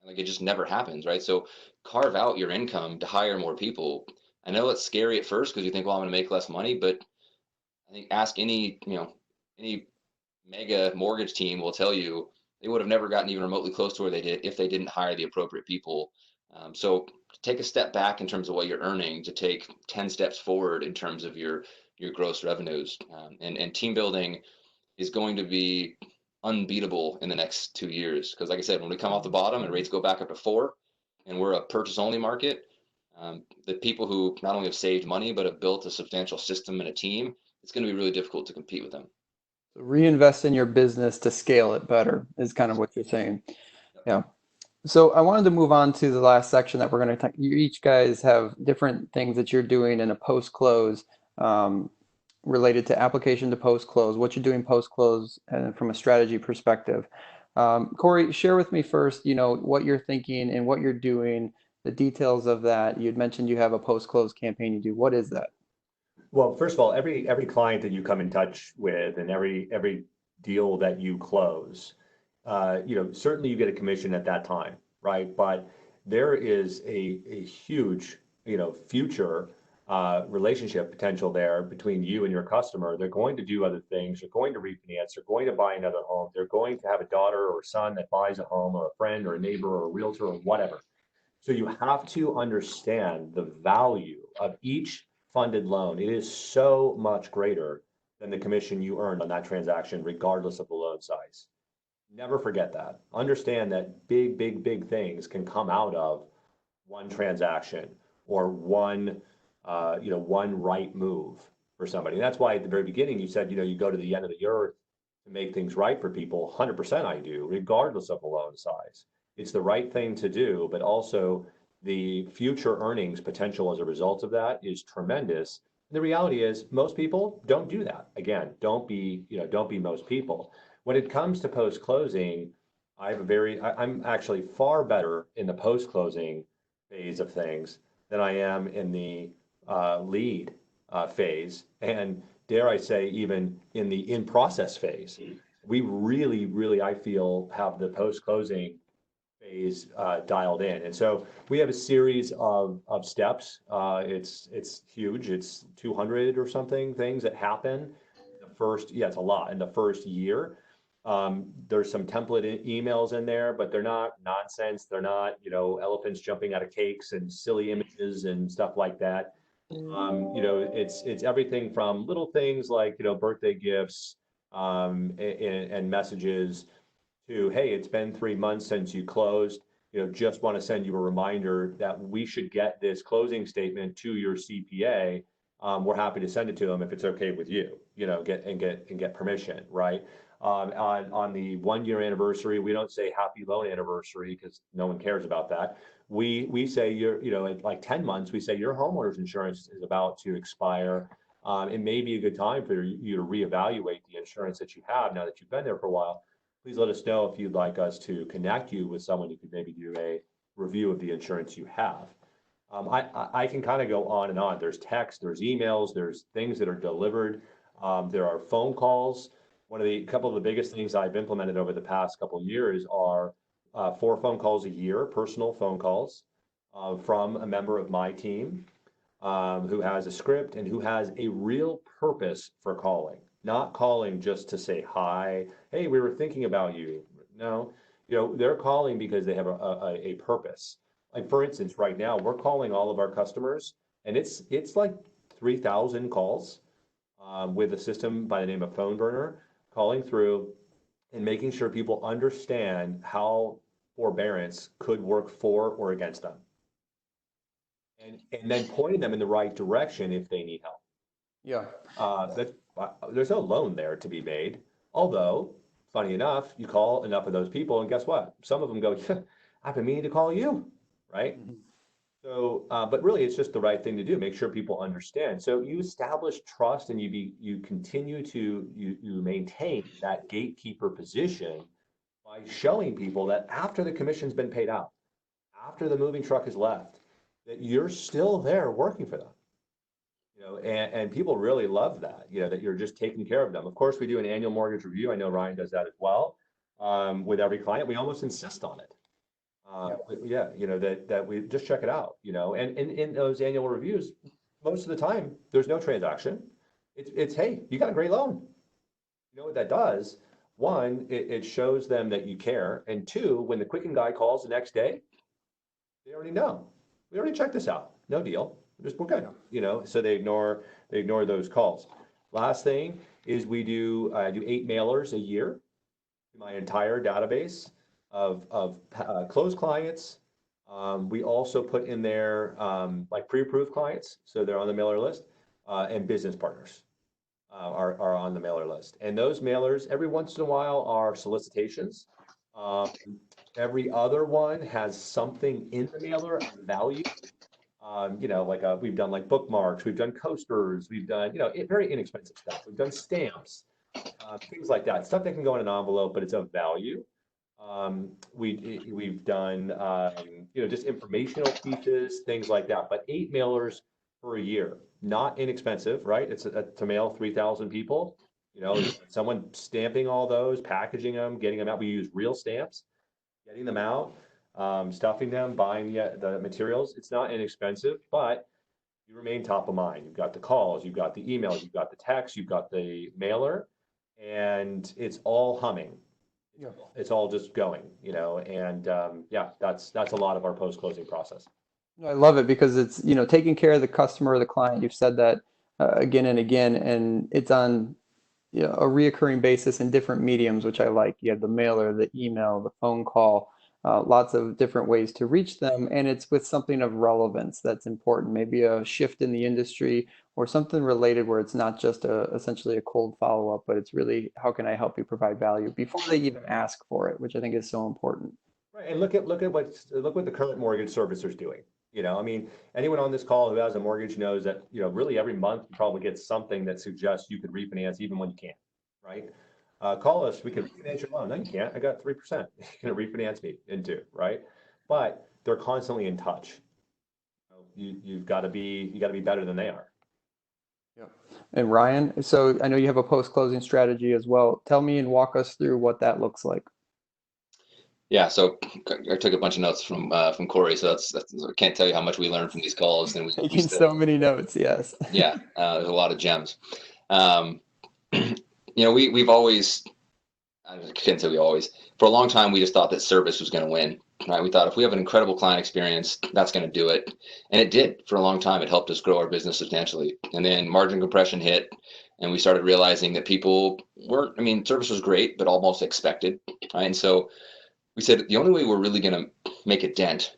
Like, it just never happens, right? So carve out your income to hire more people. I know it's scary at first because you think, well, I'm going to make less money, but I think ask any mega mortgage team will tell you they would have never gotten even remotely close to where they did if they didn't hire the appropriate people. So take a step back in terms of what you're earning to take 10 steps forward in terms of your gross revenues. And team building is going to be unbeatable in the next 2 years. Because like I said, when we come off the bottom and rates go back up to 4 and we're a purchase only market, the people who not only have saved money, but have built a substantial system and a team, it's going to be really difficult to compete with them. So reinvest in your business to scale it better is kind of what you're saying. Yeah. So I wanted to move on to the last section that we're going to talk. You each guys have different things that you're doing in a post-close related to application to post-close, what you're doing post-close and from a strategy perspective. Kory, share with me first, what you're thinking and what you're doing, the details of that. You'd mentioned you have a post-close campaign you do. What is that? Well, first of all, every client that you come in touch with and every deal that you close, certainly you get a commission at that time, right? But there is a huge, future relationship potential there between you and your customer. They're going to do other things. They're going to refinance. They're going to buy another home. They're going to have a daughter or son that buys a home, or a friend or a neighbor or a realtor or whatever. So you have to understand the value of each funded loan. It is so much greater than the commission you earned on that transaction, regardless of the loan size. Never forget that. Understand that big things can come out of one transaction or one right move for somebody. And that's why at the very beginning you said, you go to the end of the earth to make things right for people. 100% I do, regardless of the loan size. It's the right thing to do, but also the future earnings potential as a result of that is tremendous. And the reality is most people don't do that. Again, don't be most people. When it comes to post-closing, I'm actually far better in the post-closing phase of things than I am in the lead phase, and dare I say, even in the in-process phase. We really, I feel, have the post-closing phase dialed in. And so we have a series of steps. It's huge. It's 200 or something things that happen. It's a lot in the first year. There's some template emails in there, but they're not nonsense. They're not, elephants jumping out of cakes and silly images and stuff like that. It's everything from little things like, birthday gifts, and messages to, hey, it's been 3 months since you closed. Just want to send you a reminder that we should get this closing statement to your CPA. We're happy to send it to them if it's okay with you. Get permission, right? On the 1 year anniversary, we don't say happy loan anniversary because no one cares about that. We say at like 10 months, we say your homeowner's insurance is about to expire. It may be a good time for you to reevaluate the insurance that you have now that you've been there for a while. Please let us know if you'd like us to connect you with someone who could maybe do a review of the insurance you have. I can kind of go on and on. There's text, there's emails, there's things that are delivered. There are phone calls. Couple of the biggest things I've implemented over the past couple of years are 4 phone calls a year, personal phone calls from a member of my team who has a script and who has a real purpose for calling. Not calling just to say hi, hey, we were thinking about you. No, they're calling because they have a purpose. Like for instance, right now we're calling all of our customers, and it's like 3,000 calls with a system by the name of Phone Burner, calling through and making sure people understand how forbearance could work for or against them, and then pointing them in the right direction if they need help. Yeah. There's no loan there to be made. Although, funny enough, you call enough of those people, and guess what? Some of them go, I've been meaning to call you, right? Mhm. So, but really, it's just the right thing to do. Make sure people understand. So you establish trust, and you continue to you maintain that gatekeeper position by showing people that after the commission's been paid out, after the moving truck is left, that you're still there working for them. And people really love that, that you're just taking care of them. Of course, we do an annual mortgage review. I know Ryan does that as well. With every client, we almost insist on it. That we just check it out, and in those annual reviews, most of the time, there's no transaction. It's hey, you got a great loan. You know what that does? One, it shows them that you care. And two, when the Quicken guy calls the next day, they already know. We already checked this out. No deal. We're good. So they ignore those calls. Last thing is I do 8 mailers a year to my entire database of closed clients. We also put in there like pre-approved clients, so they're on the mailer list, and business partners are on the mailer list. And those mailers, every once in a while, are solicitations. Every other one has something in the mailer of value. We've done like bookmarks, we've done coasters, we've done, very inexpensive stuff. We've done stamps, things like that, stuff that can go in an envelope, but it's of value. We've done, just informational pieces, things like that, but 8 mailers per year, not inexpensive, right? It's to mail 3,000 people, someone stamping all those, packaging them, getting them out. We use real stamps, getting them out, stuffing them, buying the materials. It's not inexpensive, but you remain top of mind. You've got the calls, you've got the emails, you've got the text, you've got the mailer, and it's all humming. Yeah. It's all just going, and that's a lot of our post-closing process. I love it because it's, taking care of the customer or the client. You've said that again and again, and it's on a reoccurring basis in different mediums, which I like. You have the mailer, the email, the phone call, lots of different ways to reach them. And it's with something of relevance that's important, maybe a shift in the industry or something related where it's not just essentially a cold follow-up, but it's really, how can I help you provide value before they even ask for it, which I think is so important. Right, and look what the current mortgage servicer's doing. You know, I mean, anyone on this call who has a mortgage knows that, you know, really every month you probably get something that suggests you could refinance even when you can't, right? Call us, we can refinance your loan. No, you can't. I got 3%. You're gonna refinance me into, right? But they're constantly in touch. You've got to be, you got to be better than they are. Yeah. And Ryan, so I know you have a post-closing strategy as well. Tell me and walk us through what that looks like. Yeah, so I took a bunch of notes from Kory, so that's I can't tell you how much we learned from these calls, and we Taking still, so many notes, yes. yeah, there's a lot of gems. Um, you know, we've always, I can't say we always, for a long time we just thought that service was going to win, right? We thought if we have an incredible client experience, that's going to do it, and it did for a long time. It helped us grow our business substantially, and then margin compression hit, and we started realizing that people weren't. I mean, service was great, but almost expected, right? And so we said the only way we're really going to make a dent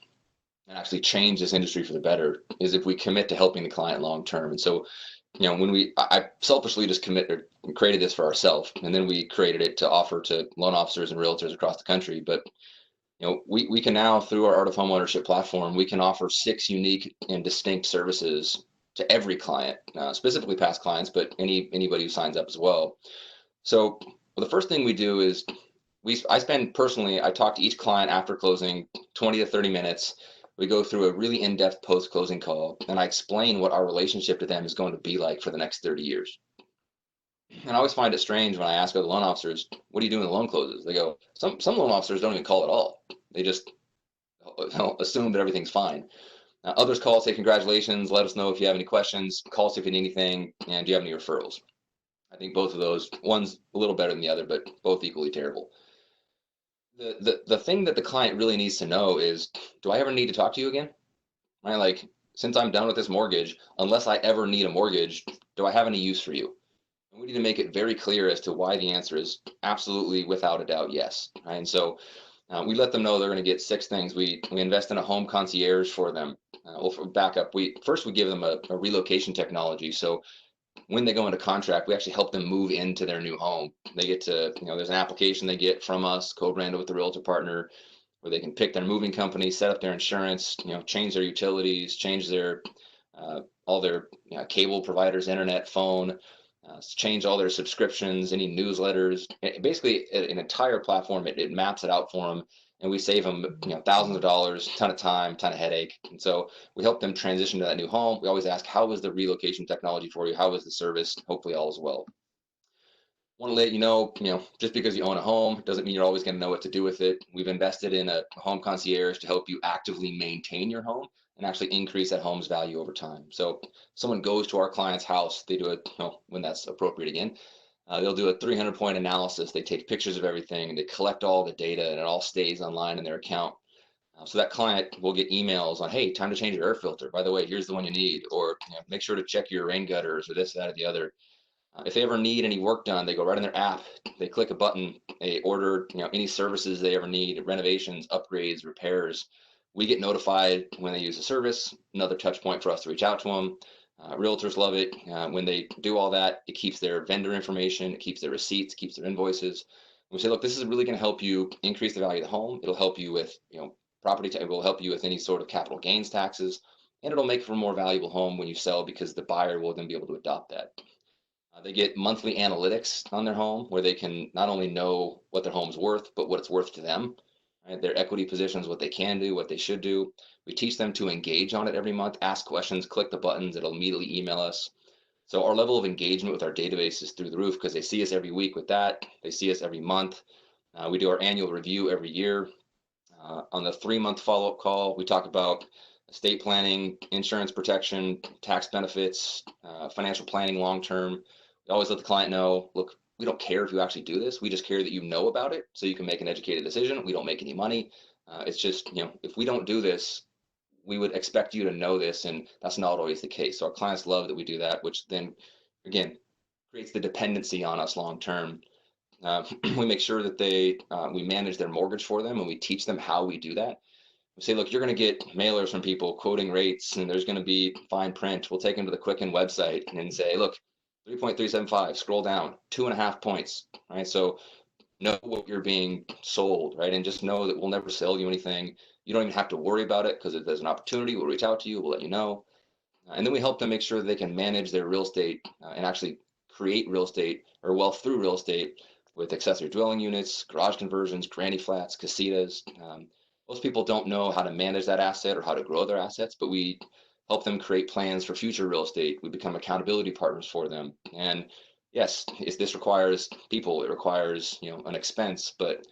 and actually change this industry for the better is if we commit to helping the client long term. And so, you know, when I selfishly just created this for ourselves, and then we created it to offer to loan officers and realtors across the country. But you know, we can now, through our Art of Homeownership platform, we can offer 6 unique and distinct services to every client, specifically past clients, but anybody who signs up as well. So well, the first thing we do is I spend personally, I talk to each client after closing 20 to 30 minutes. We go through a really in-depth post-closing call, and I explain what our relationship to them is going to be like for the next 30 years. And I always find it strange when I ask other loan officers, what do you do when the loan closes? They go, some loan officers don't even call at all. They just assume that everything's fine. Others call, say congratulations, let us know if you have any questions, call us if you need anything, and do you have any referrals? I think both of those, one's a little better than the other, but both equally terrible. The thing that the client really needs to know is, do I ever need to talk to you again? Right? Like, since I'm done with this mortgage, unless I ever need a mortgage, do I have any use for you? And we need to make it very clear as to why the answer is absolutely, without a doubt, yes. Right? And so we let them know they're going to get 6 things. We invest in a home concierge for them. Well, for backup, we give them a relocation technology. So when they go into contract, we actually help them move into their new home. They get to, you know, there's an application they get from us, co-branded with the realtor partner, where they can pick their moving company, set up their insurance, you know, change their utilities, change their all their cable providers, internet, phone, change all their subscriptions, any newsletters. Basically, an entire platform. It maps it out for them, and we save them, you know, thousands of dollars, ton of time, ton of headache. And so we help them transition to that new home. We always ask, how was the relocation technology for you? How was the service? Hopefully, all is well. Want to let you know, just because you own a home doesn't mean you're always going to know what to do with it. We've invested in a home concierge to help you actively maintain your home and actually increase that home's value over time. So if someone goes to our client's house, they do it, when that's appropriate again. They'll do a 300-point analysis. They take pictures of everything and they collect all the data, and it all stays online in their account. So that client will get emails on, hey, time to change your air filter. By the way, here's the one you need, or make sure to check your rain gutters, or this, that, or the other. If they ever need any work done, they go right in their app, they click a button, they order any services they ever need, renovations, upgrades, repairs. We get notified when they use a service, another touch point for us to reach out to them. Realtors love it. When they do all that, it keeps their vendor information, it keeps their receipts, keeps their invoices. We say, look, this is really going to help you increase the value of the home. It'll help you with property tax. It will help you with any sort of capital gains taxes, and it'll make for a more valuable home when you sell, because the buyer will then be able to adopt that. They get monthly analytics on their home where they can not only know what their home's worth, but what it's worth to them, right? Their equity positions, what they can do, what they should do. We teach them to engage on it every month, ask questions, click the buttons, it'll immediately email us. So our level of engagement with our database is through the roof, because they see us every week with that. They see us every month. We do our annual review every year. On the 3-month follow-up call, we talk about estate planning, insurance protection, tax benefits, financial planning long-term. We always let the client know, look, we don't care if you actually do this. We just care that you know about it so you can make an educated decision. We don't make any money. It's just, if we don't do this, we would expect you to know this, and that's not always the case. So our clients love that we do that, which then, again, creates the dependency on us long-term. We make sure that we manage their mortgage for them, and we teach them how we do that. We say, look, you're going to get mailers from people quoting rates, and there's going to be fine print. We'll take them to the Quicken website and say, look, 3.375, scroll down, 2.5 points, right? So know what you're being sold, right? And just know that we'll never sell you anything. You don't even have to worry about it because if there's an opportunity, we'll reach out to you, we'll let you know. And then we help them make sure that they can manage their real estate and actually create real estate or wealth through real estate with accessory dwelling units, garage conversions, granny flats, casitas. Most people don't know how to manage that asset or how to grow their assets, but we help them create plans for future real estate. We become accountability partners for them. And yes, this requires people, it requires, an expense, but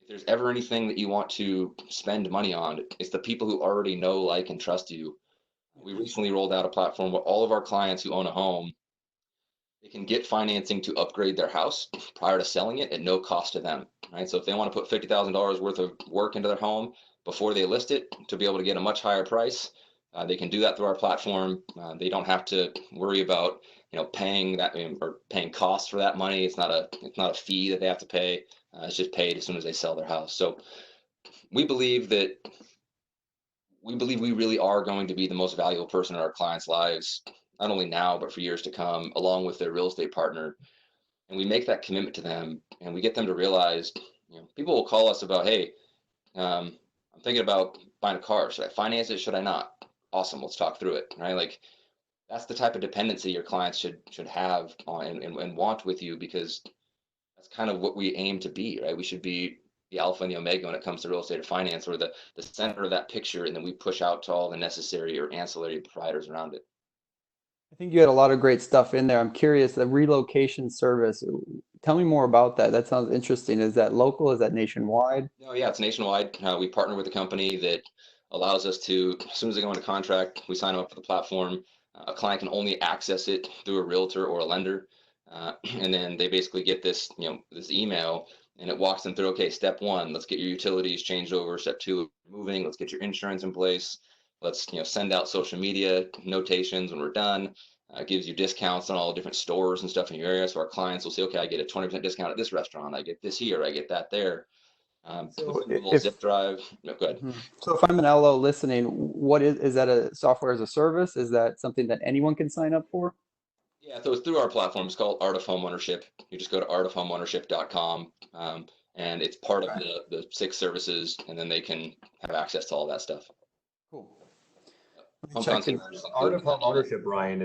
if there's ever anything that you want to spend money on, it's the people who already know, like, and trust you. We recently rolled out a platform where all of our clients who own a home, they can get financing to upgrade their house prior to selling it at no cost to them, right? So if they want to put $50,000 worth of work into their home before they list it to be able to get a much higher price, they can do that through our platform. They don't have to worry about, paying that or paying costs for that money. It's not a fee that they have to pay. It's just paid as soon as they sell their house. So we believe that we really are going to be the most valuable person in our clients' lives, not only now, but for years to come, along with their real estate partner. And we make that commitment to them and we get them to realize, people will call us about, hey, I'm thinking about buying a car. Should I finance it? Should I not? Awesome. Let's talk through it. Right. Like that's the type of dependency your clients should have on and want with you, because that's kind of what we aim to be, right? We should be the alpha and the omega when it comes to real estate or finance, or the center of that picture, and then we push out to all the necessary or ancillary providers around it. I think you had a lot of great stuff in there. I'm curious, the relocation service. Tell me more about that. That sounds interesting. Is that local? Is that nationwide? No, yeah, it's nationwide. We partner with a company that allows us to, as soon as they go into contract, we sign them up for the platform. A client can only access it through a realtor or a lender. And then they basically get this, this email, and it walks them through, okay, step one, let's get your utilities changed over. Step two, moving, let's get your insurance in place. Let's, send out social media notations when we're done. Gives you discounts on all the different stores and stuff in your area. So our clients will say, okay, I get a 20% discount at this restaurant. I get this here. I get that there. So Little if zip drive. No, go ahead. so if I'm an LO listening, what is that, a software as a service? Is that something that anyone can sign up for? Yeah, so it's through our platform. It's called Art of Home Ownership. You just go to artofhomeownership.com, and it's part of Okay, the six services, and then they can have access to all that stuff. cool. Let me Home check in. concierge is Art included of in home that email. ownership, Brian,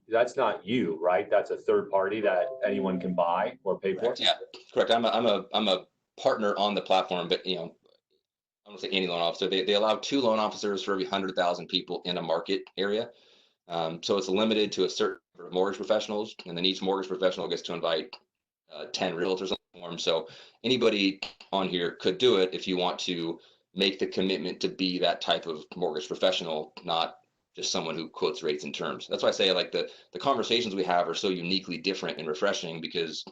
that's not you, right? That's a third party that anyone can buy or pay for. Correct. Yeah, correct. I'm a partner on the platform, but I don't say any loan officer. They allow 2 loan officers for every 100,000 people in a market area. So it's limited to a certain number of mortgage professionals, and then each mortgage professional gets to invite 10 realtors on the form. So anybody on here could do it if you want to make the commitment to be that type of mortgage professional, not just someone who quotes rates and terms. That's why I say like the conversations we have are so uniquely different and refreshing, because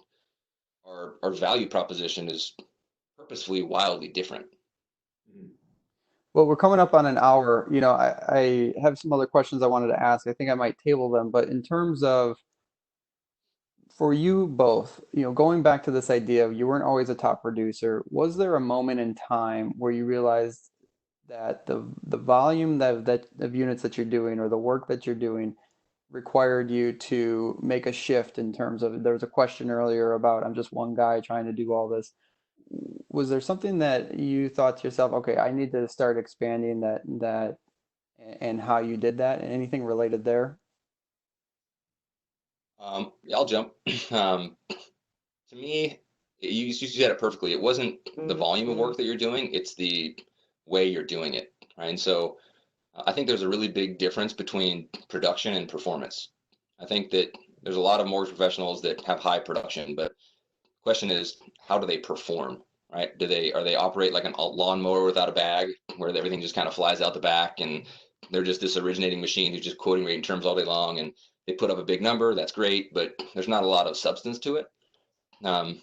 our value proposition is purposefully wildly different. Mhm. Well, we're coming up on an hour. I have some other questions I wanted to ask. I think I might table them, but in terms of for you both, going back to this idea of you weren't always a top producer, was there a moment in time where you realized that the volume that of units that you're doing or the work that you're doing required you to make a shift in terms of, there was a question earlier about I'm just one guy trying to do all this. Was there something that you thought to yourself, okay, I need to start expanding that and how you did that, and anything related there? Yeah, I'll jump. To me, you said it perfectly. It wasn't the volume of work that you're doing, it's the way you're doing it, right? And so I think there's a really big difference between production and performance. I think that there's a lot of mortgage professionals that have high production, but the question is, how do they perform, right? Are they operate like a lawnmower without a bag, where everything just kind of flies out the back, and they're just this originating machine who's just quoting rate and terms all day long, and they put up a big number, that's great, but there's not a lot of substance to it. Um,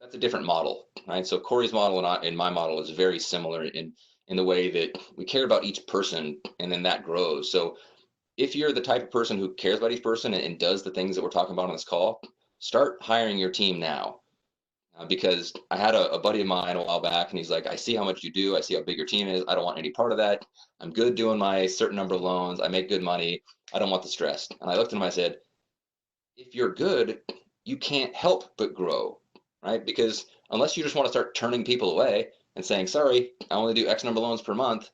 that's a different model, right? So Corey's model and my model is very similar in the way that we care about each person, and then that grows. So if you're the type of person who cares about each person and does the things that we're talking about on this call, start hiring your team now. Because I had a buddy of mine a while back, and he's like, I see how much you do. I see how big your team is. I don't want any part of that. I'm good doing my certain number of loans. I make good money. I don't want the stress. And I looked at him, I said, if you're good, you can't help but grow, right? Because unless you just want to start turning people away, and saying, sorry, I only do X number of loans per month,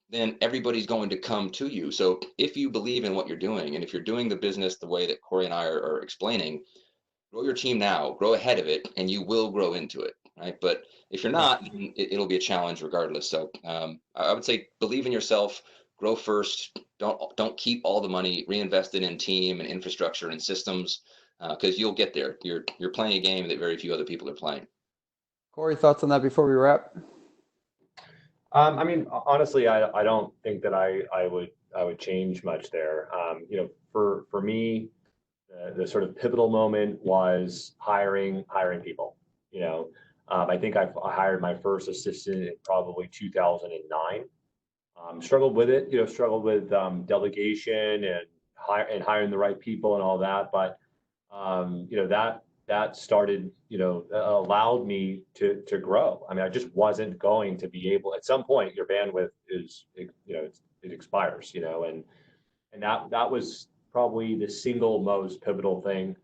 then everybody's going to come to you. So if you believe in what you're doing, and if you're doing the business the way that Kory and I are explaining, grow your team now, grow ahead of it, and you will grow into it, right? But if you're not, it'll be a challenge regardless. So I would say believe in yourself, grow first. Don't keep all the money, reinvest it in team and infrastructure and systems, because you'll get there. You're playing a game that very few other people are playing. Kory, thoughts on that before we wrap? I mean, honestly, I don't think that I would change much there. You know, for me, the sort of pivotal moment was hiring people. You know, I think I hired my first assistant in probably 2009. Struggled with it, you know, struggled with delegation and hiring the right people and all that. But you know, that started, you know, allowed me to grow. I mean, I just wasn't going to be able. At some point, your bandwidth is, you know, it expires. You know, and that was probably the single most pivotal thing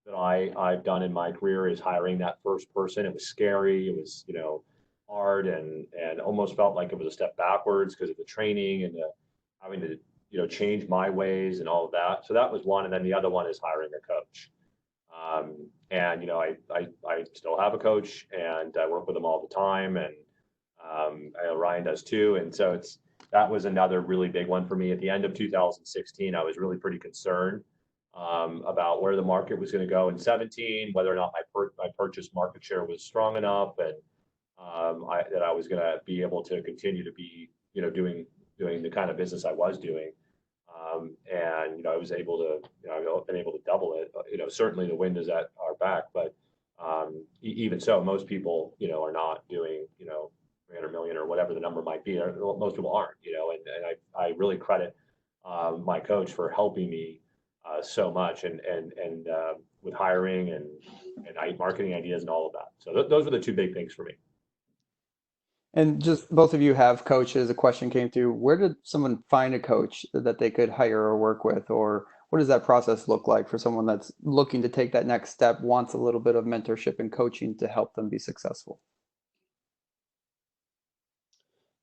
that I've done in my career is hiring that first person. It was scary. It was, you know, hard and almost felt like it was a step backwards because of the training and the having to, you know, change my ways and all of that. So that was one. And then the other one is hiring a coach. And you know, I still have a coach and I work with them all the time, and I know Ryan does too. And so that was another really big one for me. At the end of 2016, I was really pretty concerned about where the market was going to go in 17, whether or not my purchase market share was strong enough, and that I was going to be able to continue to be, you know, doing the kind of business I was doing. And, you know, I was able to, you know, I've been able to double it. You know, certainly the wind is at our back, but even so, most people, you know, are not doing, you know, 300 million or whatever the number might be. Most people aren't, you know, and I really credit my coach for helping me so much and with hiring and marketing ideas and all of that. So those were the two big things for me. And just both of you have coaches. A question came through, where did someone find a coach that they could hire or work with? Or what does that process look like for someone that's looking to take that next step, wants a little bit of mentorship and coaching to help them be successful?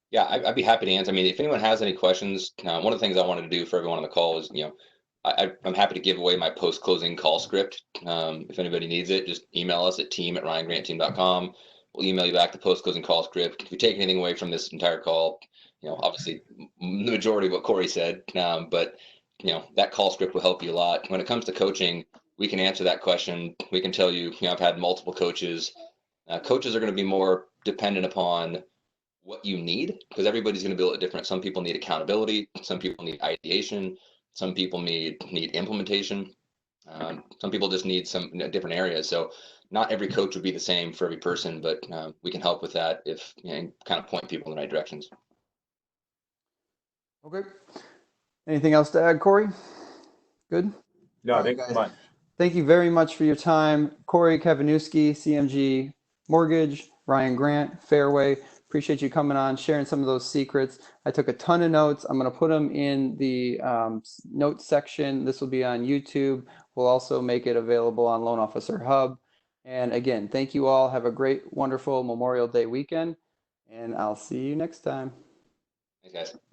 Yeah, I'd be happy to answer. I mean, if anyone has any questions, one of the things I wanted to do for everyone on the call is, you know, I'm happy to give away my post-closing call script. If anybody needs it, just email us at team@ryangrantteam.com. We'll email you back the post-closing call script. If you take anything away from this entire call, you know, obviously the majority of what Kory said, but you know, that call script will help you a lot. When it comes to coaching, we can answer that question. We can tell you, you know, I've had multiple coaches. Coaches are going to be more dependent upon what you need, because everybody's going to build it different. Some people need accountability, some people need ideation, some people need implementation, some people just need some, you know, different areas. So not every coach would be the same for every person, but we can help with that if, you know, kind of point people in the right directions. Okay. Anything else to add, Kory? Good. No, All right, thanks so much. Thank you very much for your time. Kory Kavanewsky, CMG Mortgage, Ryan Grant, Fairway. Appreciate you coming on, sharing some of those secrets. I took a ton of notes. I'm going to put them in the notes section. This will be on YouTube. We'll also make it available on Loan Officer Hub. And again, thank you all. Have a great, wonderful Memorial Day weekend, and I'll see you next time. Thanks, guys.